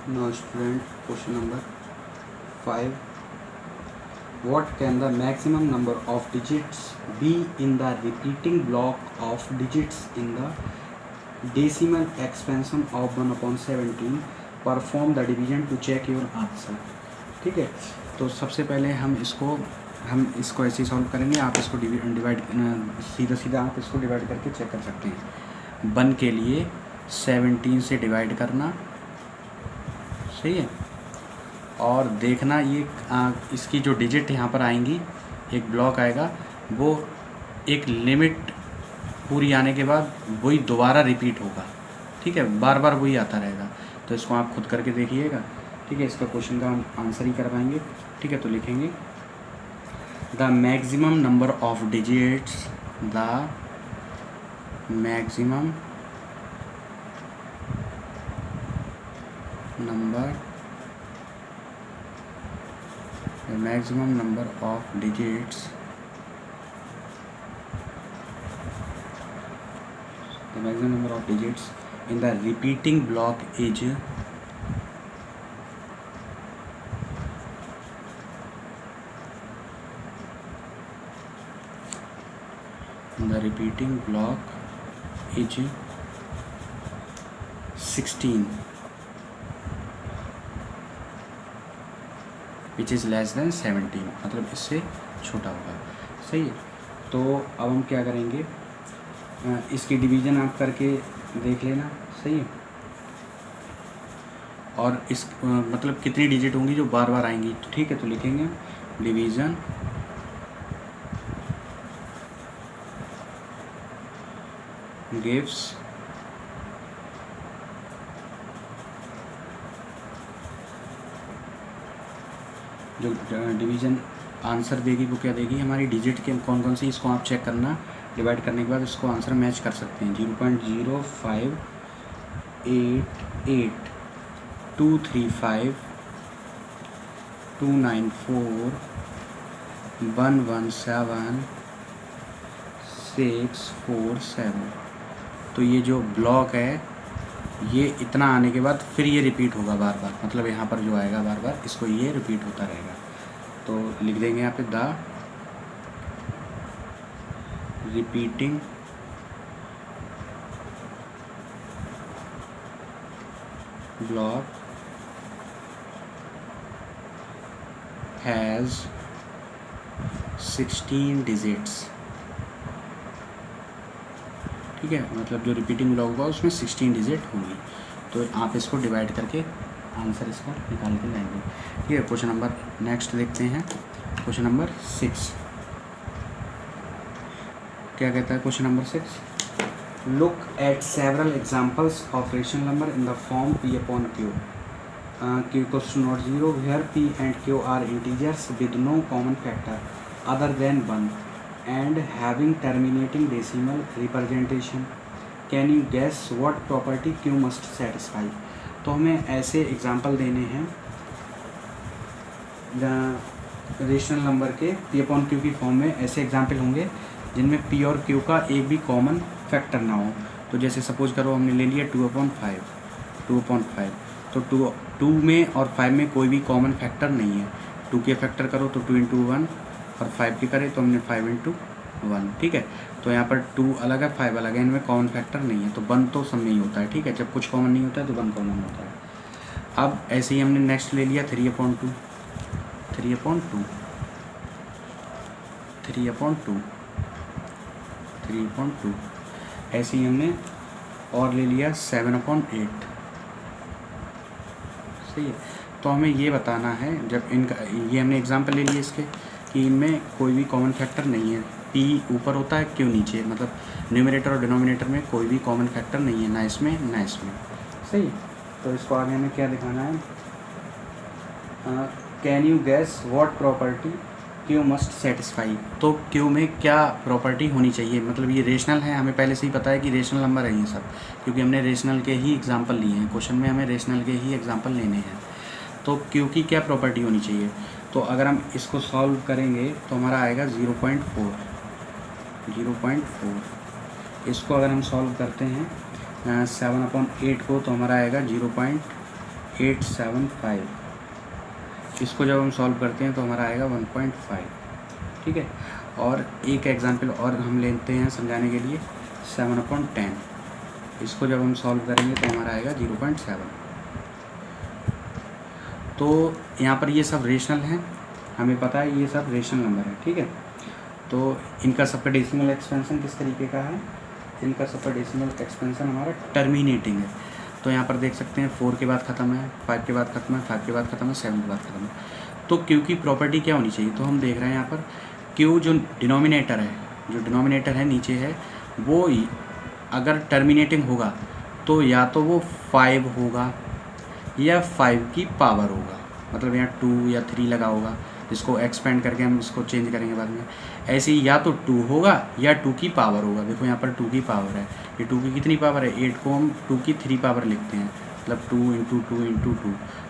Now student, question number 5. What can the maximum number of digits be in the repeating block of digits in the decimal expansion of 1/17? Perform the division to check your answer. ठीक है, तो सबसे पहले हम इसको ऐसे ही solve करेंगे. आप इसको डिवाइड सीधा आप इसको डिवाइड करके चेक कर सकते हैं. 1 के लिए 17 से डिवाइड करना, सही है. और देखना ये इसकी जो डिजिट यहाँ पर आएंगी, एक ब्लॉक आएगा, वो एक लिमिट पूरी आने के बाद वही दोबारा रिपीट होगा. ठीक है, बार बार वही आता रहेगा. तो इसको आप खुद करके देखिएगा. ठीक है, इसका क्वेश्चन का हम आंसर ही करवाएंगे. ठीक है, तो लिखेंगे the maximum number of digits, the maximum number of digits in the repeating block is is 16, which is less than 17, मतलब इससे छोटा होगा. सही है. तो अब हम क्या करेंगे, इसकी डिवीज़न आप करके देख लेना. सही है. और इस मतलब कितनी डिजिट होंगी जो बार बार आएंगी. तो ठीक है, तो लिखेंगे डिवीज़न गिव्स जो डिवीज़न आंसर देगी वो क्या देगी, हमारी डिजिट के कौन कौन सी, इसको आप चेक करना. डिवाइड करने के बाद इसको आंसर मैच कर सकते हैं. 0.0588 235 294 117 647. तो ये जो ब्लॉक है, ये इतना आने के बाद फिर ये रिपीट होगा बार बार, मतलब यहाँ पर जो आएगा बार बार, इसको ये रिपीट होता रहेगा. तो लिख देंगे यहाँ पे the repeating block has 16 digits. ठीक है, मतलब जो रिपीटिंग ब्लॉक होगा उसमें 16 डिजिट होंगी. तो आप इसको डिवाइड करके आंसर इसका निकाल के लाएंगे. ठीक है, क्वेश्चन नंबर नेक्स्ट देखते हैं. क्वेश्चन नंबर 6 क्या कहता है. Question number 6, look at several examples of rational number in the form P/Q. Q equals to not 0 where P and Q are integers with no common factor other than 1 and having terminating decimal representation. Can you guess what property Q must satisfy? तो हमें ऐसे example देने हैं rational number के P/Q की form में. ऐसे example होंगे जिनमें P और Q का एक भी कॉमन फैक्टर ना हो. तो जैसे सपोज करो हमने ले लिया 2/5. तो 2 में और 5 में कोई भी कॉमन फैक्टर नहीं है. 2 के फैक्टर करो तो 2 × 1, और 5 के करें तो हमने 5 × 1. ठीक है, तो यहाँ पर 2 अलग है, 5 अलग है, इनमें कॉमन फैक्टर नहीं है. तो 1 तो सब में ही होता है. ठीक है, जब कुछ कॉमन नहीं होता है तो 1 कॉमन होता है. अब ऐसे ही हमने नेक्स्ट ले लिया 3/2. ऐसे ही हमने और ले लिया 7/8. सही है. तो हमें ये बताना है, जब इनका ये हमने एग्जांपल ले लिए इसके, कि इनमें कोई भी कॉमन फैक्टर नहीं है. P ऊपर होता है, Q नीचे, मतलब न्यूमरेटर और डिनोमिनेटर में कोई भी कॉमन फैक्टर नहीं है, ना इसमें ना इसमें. सही. तो इसको आगे हमें क्या दिखाना है, can you gas what property Q must satisfy. तो Q में क्या प्रॉपर्टी होनी चाहिए, मतलब ये रेशनल है, हमें पहले से ही पता है कि रेशनल नंबर है ये सब, क्योंकि हमने रेशनल के ही एग्जांपल लिए हैं. क्वेश्चन में हमें रेशनल के ही एग्जांपल लेने हैं. तो Q की क्या प्रॉपर्टी होनी चाहिए. तो अगर हम इसको सॉल्व करेंगे तो हमारा आएगा 0.4. इसको अगर हम सॉल्व करते हैं 7/8 को, तो हमारा आएगा 875। इसको जब हम सॉल्व करते हैं तो हमारा आएगा 1.5, ठीक है। और एक एग्जांपल और हम लेते हैं समझाने के लिए, 7/10। इसको जब हम सॉल्व करेंगे तो हमारा आएगा 0.7। तो यहाँ पर ये सब रेशनल हैं, हमें पता है ये सब रेशनल नंबर है, ठीक है। तो इनका सबका डेसिमल एक्सपेंशन किस तरीके का है, इनका सबका डेसिमल एक्सपेंशन हमारा टर्मिनेटिंग है। तो यहाँ पर देख सकते हैं 4 के बाद ख़त्म है, 5 के बाद ख़त्म है, 5 के बाद ख़त्म है, 7 के बाद ख़त्म है। तो क्यू की प्रॉपर्टी क्या होनी चाहिए, तो हम देख रहे हैं यहाँ पर क्यू जो डिनोमिनेटर है, जो डिनोमिनेटर है नीचे है, वो अगर टर्मिनेटिंग होगा तो या तो वो 5 होगा या 5 की पावर होगा, मतलब यहाँ 2 या 3 लगा होगा, जिसको एक्सपेंड करके हम इसको चेंज करेंगे बाद में। ऐसे ही या तो 2 होगा या 2 की पावर होगा। देखो यहाँ पर 2 की पावर है, ये 2 की कितनी पावर है, 8 को हम 2 की 3 पावर लिखते हैं, मतलब 2 × 2 × 2,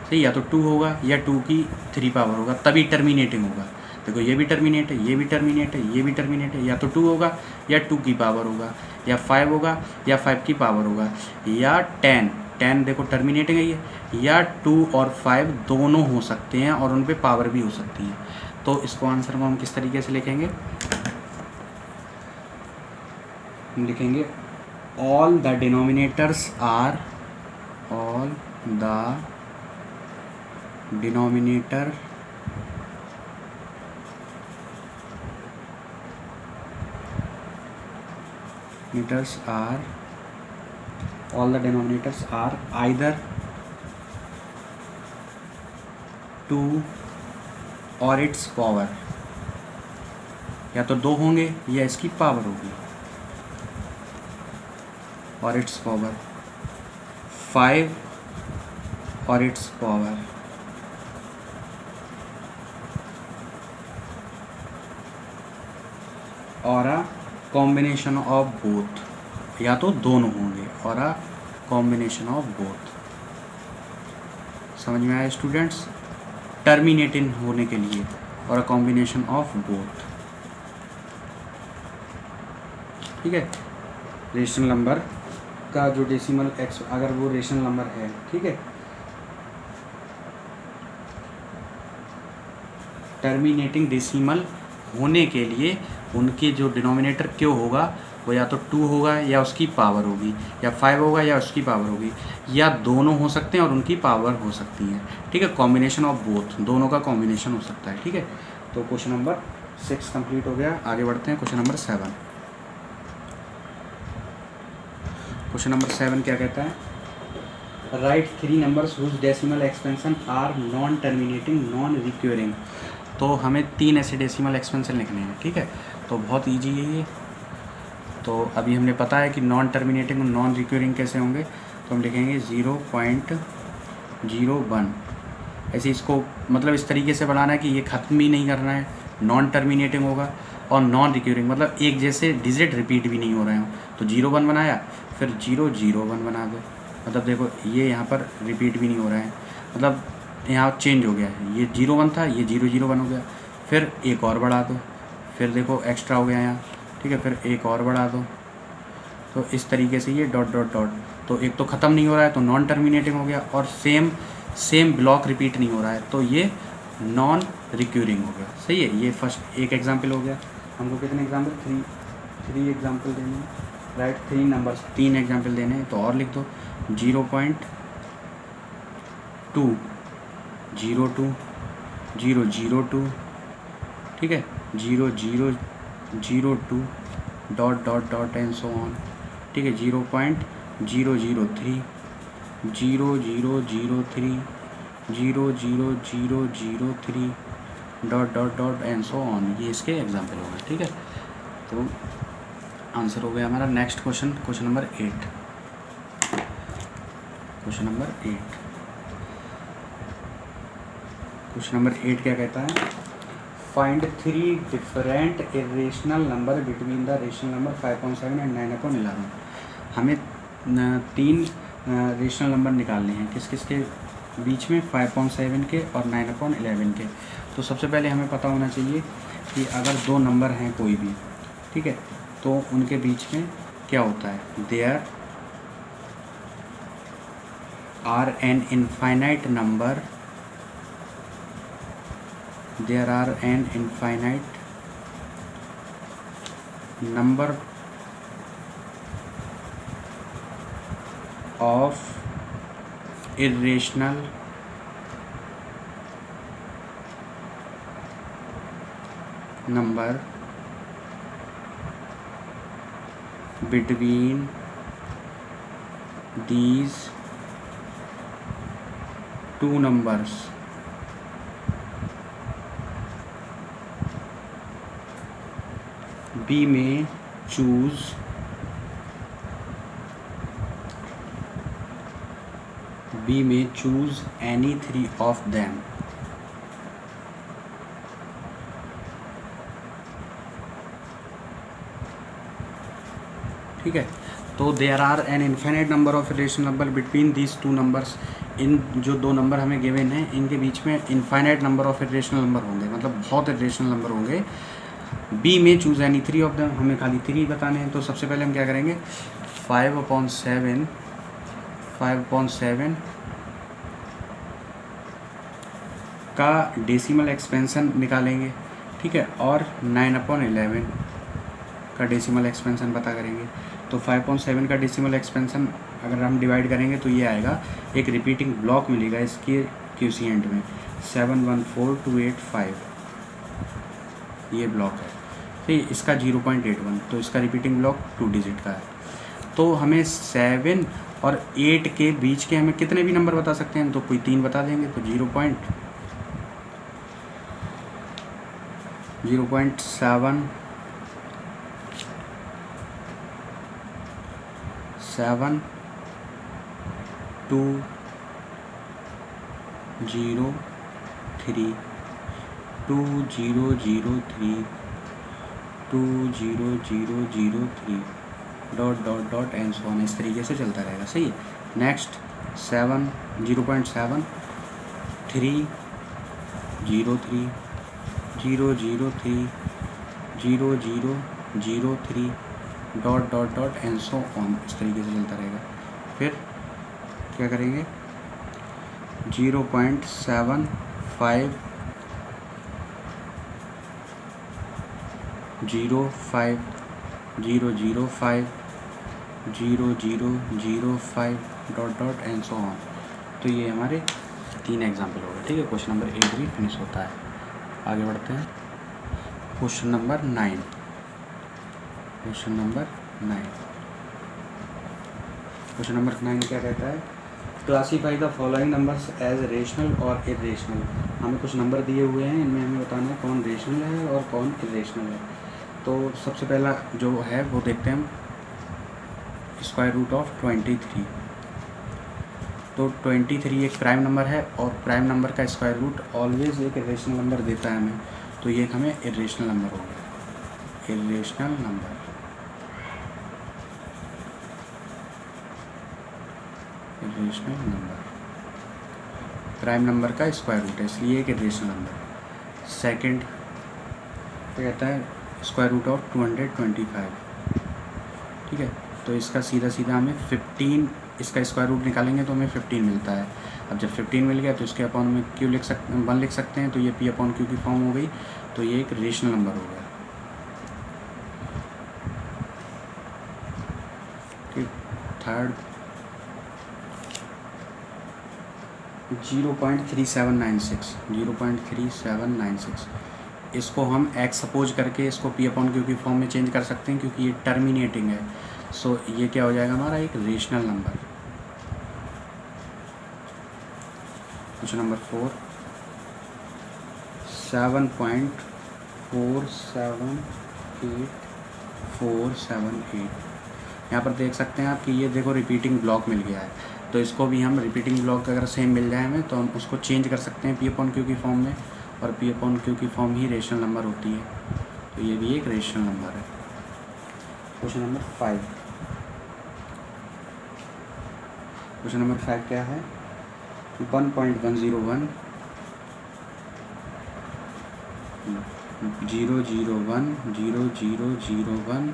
सही। या तो 2 होगा या 2 की 3 पावर होगा, तभी टर्मिनेटिंग होगा। देखो ये भी टर्मिनेट है, ये भी टर्मिनेट है, ये भी टर्मिनेट है। या तो 2 होगा या 2 की पावर होगा, या 5 होगा या 5 की पावर होगा, या 10 देखो टर्मिनेटिंग है ये, या 2 और 5 दोनों हो सकते हैं और उन पे पावर भी हो सकती है। तो इसको आंसर को हम किस तरीके से लिखेंगे, हम लिखेंगे all the denominators are, all the denominator all the denominators are either 2 or its power, या तो 2 होंगे या इसकी पावर होगी, और इट्स पावर 5 और इट्स पावर, और अ कॉम्बिनेशन ऑफ बोथ, या तो दोनों होंगे, और अ कॉम्बिनेशन ऑफ बोथ। समझ में आया स्टूडेंट्स, टर्मिनेटिंग होने के लिए, और अ कॉम्बिनेशन ऑफ बोथ, ठीक है। रेशनल नंबर का जो डेसिमल एक्स, अगर वो रेशनल नंबर है, ठीक है, टर्मिनेटिंग डेसिमल होने के लिए उनके जो डिनोमिनेटर क्यों होगा, वो या तो 2 होगा या उसकी पावर होगी, या 5 होगा या उसकी पावर होगी, या दोनों हो सकते हैं और उनकी पावर हो सकती है, ठीक है। कॉम्बिनेशन ऑफ बोथ, दोनों का कॉम्बिनेशन हो सकता है, ठीक है। तो क्वेश्चन नंबर 6 कंप्लीट हो गया। आगे बढ़ते हैं क्वेश्चन नंबर 7। क्वेश्चन नंबर 7 क्या कहता है, write 3 numbers whose decimal expansion are non terminating non recurring. तो हमें 3 ऐसे डेसिमल एक्सपेंशन लिखने हैं, ठीक है। तो बहुत ईजी है ये। तो अभी हमने पता है कि नॉन टर्मिनेटिंग और नॉन रिक्यूरिंग कैसे होंगे, तो हम लिखेंगे 0.01। ऐसे इसको मतलब इस तरीके से बनाना है कि ये ख़त्म ही नहीं करना है, नॉन टर्मिनेटिंग होगा, और नॉन रिक्यूरिंग मतलब एक जैसे डिजिट रिपीट भी नहीं हो रहे हो। तो 0 1 बनाया, फिर 0 0 1 बना दो, मतलब देखो ये यहाँ पर रिपीट भी नहीं हो रहा है, मतलब यहाँ चेंज हो गया है, ये 0 1 था, ये 0 0 1 हो गया, फिर एक और बढ़ा दो, फिर देखो एक्स्ट्रा हो गया यहाँ, ठीक है, फिर एक और बढ़ा दो। तो इस तरीके से ये डॉट डॉट डॉट, तो एक तो ख़त्म नहीं हो रहा है तो नॉन टर्मिनेटिंग हो गया, और सेम ब्लॉक रिपीट नहीं हो रहा है तो ये नॉन रिक्यूरिंग हो गया, सही है। ये फर्स्ट एक एग्जाम्पल हो गया। हमको कितने एग्जाम्पल, 3 एग्जाम्पल देने हैं, राइट 3 नंबर्स, 3 एग्जाम्पल देने हैं। तो और लिख दो 0.2 0.2 0.02, ठीक है, 0.002 dot dot dot and so on, ठीक है, 0.003 0.003 0.0003 dot dot dot and so on. ये इसके एग्जाम्पल हो गए, ठीक है। तो आंसर हो गया हमारा। Next question, question number 8। Question number 8 क्या कहता है, find 3 different irrational number between the rational number 5.7 and 9/11। हमें 3 रेशनल नंबर निकालने हैं, किस किस के बीच में, 5.7 के और 9/11 के। तो सबसे पहले हमें पता होना चाहिए कि अगर 2 नंबर हैं कोई भी, ठीक है, तो उनके बीच में क्या होता है, there are an infinite number, there are an infinite number of irrational number between these two numbers. B may choose any three of them. ठीक है, तो there are an infinite number of irrational number between these two numbers. इन जो दो number हमें given हैं इनके बीच में infinite number of irrational number होंगे, मतलब बहुत इरेशनल नंबर होंगे. बी में choose any three of them, हमें खाली थ्री बताने हैं. तो सबसे पहले हम क्या करेंगे, 5/7 का डेसिमल एक्सपेंशन निकालेंगे. ठीक है, और 9/11 का डेसिमल एक्सपेंशन पता करेंगे. तो 5/7 का डेसिमल एक्सपेंशन अगर हम डिवाइड करेंगे तो ये आएगा, एक रिपीटिंग ब्लॉक मिलेगा इसके क्यूसिएंट में 714285, ये ब्लॉक है. ठीक, इसका 0.81, तो इसका रिपीटिंग ब्लॉक 2 डिजिट का है. तो हमें 7 और 8 के बीच के हमें कितने भी नंबर बता सकते हैं, तो कोई 3 बता देंगे. तो 0.7 2 0 3 2 0 0 3 2 0 0 0 3 डॉट एंड सो ऑन, इस तरीके से चलता रहेगा. सही है. Next 0.7 3 0 3 0 0 3 0 0 0 3 dot and so on, इस तरीके से चलता रहेगा. फिर क्या करेंगे, 0.75 0 5 0 0 5 0 0 0 5 डॉट एंड सो ऑन. तो ये हमारे 3 एग्जाम्पल हो गए. ठीक है, क्वेश्चन नंबर 8 भी फिनिश होता है. आगे बढ़ते हैं. Question number 9. क्वेश्चन नंबर 9 क्या कहता है, classify the following numbers as rational और इरेशनल. हमें कुछ नंबर दिए हुए हैं, इनमें हमें बताना है कौन रेशनल है और कौन इरेशनल है. तो सबसे पहला जो है वो देखते हैं हम, स्क्वायर रूट ऑफ 23. तो 23 एक प्राइम नंबर है और प्राइम नंबर का स्क्वायर रूट ऑलवेज एक इरेशनल नंबर देता है हमें. तो ये हमें इरेशनल नंबर हो गया, इरेशनल नंबर. प्राइम नंबर का स्क्वायर रूट है, इसलिए एक इरेशनल नंबर. सेकंड क्या कहता है, स्क्वायर रूट ऑफ 225. ठीक है, तो इसका सीधा हमें 15, इसका स्क्वायर रूट निकालेंगे तो हमें 15 मिलता है. अब जब 15 मिल गया तो इसके अपॉन में क्यू लिख सकते हैं, 1 लिख सकते हैं. तो ये P/Q की फॉर्म हो गई. तो ये एक रेशनल नंबर हो गया. ठीक, थर्ड 0.3796. इसको हम x सपोज करके इसको P/Q की फॉर्म में चेंज कर सकते हैं क्योंकि ये टर्मिनेटिंग है. सो ये क्या हो जाएगा हमारा, एक रेशनल नंबर. Question number 4 7.478478. यहाँ पर देख सकते हैं आप कि ये देखो रिपीटिंग ब्लॉक मिल गया है. तो इसको भी हम रिपीटिंग ब्लॉक अगर सेम मिल जाए हमें तो हम उसको चेंज कर सकते हैं P/Q की फॉर्म में, और P/Q की फॉर्म ही रेशनल नंबर होती है. तो ये भी एक रेशनल नंबर है. Question number 5. क्वेश्चन नंबर 5 क्या है, 1.101 001 0001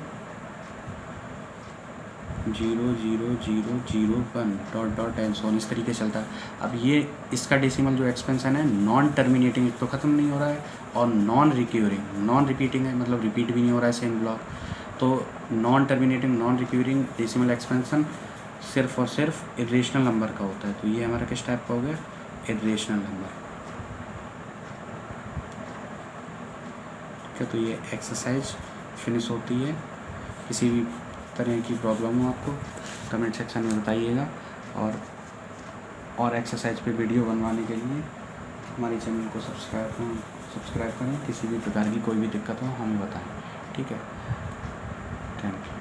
0.00001 dot dot and so on, इस तरीके से चलता है। अब ये इसका डेसिमल जो एक्सपेंशन है नॉन टर्मिनेटिंग, एक तो ख़त्म नहीं हो रहा है और नॉन रिक्यूरिंग, नॉन रिपीटिंग है मतलब रिपीट भी नहीं हो रहा है सेम ब्लॉक। तो non terminating non recurring decimal expansion सिर्फ और सिर्फ इरेशनल नंबर का होता है। तो ये हमारा किस टाइप का हो गया, इरेशनल नंबर। ठीक है, तो ये एक्सरसाइज फिनिश होती है। किसी भी तरह की प्रॉब्लम हो आपको कमेंट सेक्शन में बताइएगा, और एक्सरसाइज पे वीडियो बनवाने के लिए हमारे चैनल को सब्सक्राइब करें। किसी भी प्रकार की कोई भी दिक्कत हो हमें बताएं। ठीक है, थैंक यू।